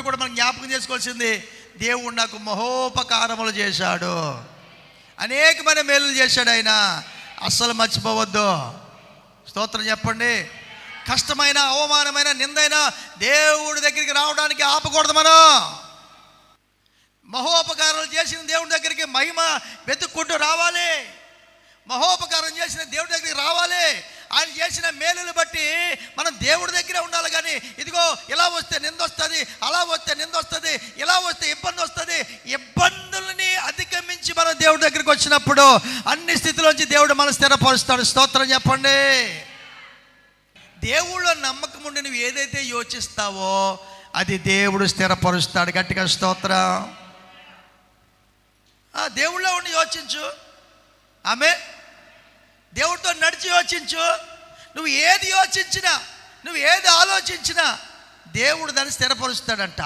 ఎప్పుడు కూడా మనం జ్ఞాపకం చేసుకోవాల్సింది, దేవుడు నాకు మహోపకారములు చేశాడు, అనేకమైన మేలులు చేశాడు ఆయన. అస్సలు మర్చిపోవద్దు. స్తోత్రం చెప్పండి. కష్టమైన, అవమానమైన, నిందైన దేవుడి దగ్గరికి రావడానికి ఆపకూడదు. మనం మహోపకారాలు చేసిన దేవుడి దగ్గరికి మహిమ వెతుక్కుంటూ రావాలి. మహోపకారం చేసిన దేవుడి దగ్గరికి రావాలి. ఆయన చేసిన మేలులు బట్టి మనం దేవుడి దగ్గరే ఉండాలి. కానీ ఇదిగో ఇలా వస్తే నింద వస్తుంది, అలా వస్తే నింద వస్తుంది, ఇలా వస్తే ఇబ్బంది వస్తుంది. ఇబ్బందులని అధిగమించి మనం దేవుడి దగ్గరికి వచ్చినప్పుడు అన్ని స్థితిలోంచి దేవుడు మనం స్థిరపరుస్తాడు. స్తోత్రం చెప్పండి. దేవుళ్ళో నమ్మకం ఉండి నువ్వు ఏదైతే యోచిస్తావో అది దేవుడు స్థిరపరుస్తాడు. గట్టిగా స్తోత్రం. దేవుళ్ళో ఉండి యోచించు. ఆమె దేవుడితో నడిచి యోచించు. నువ్వు ఏది యోచించినా, నువ్వు ఏది ఆలోచించినా దేవుడు దాన్ని స్థిరపరుస్తాడంట.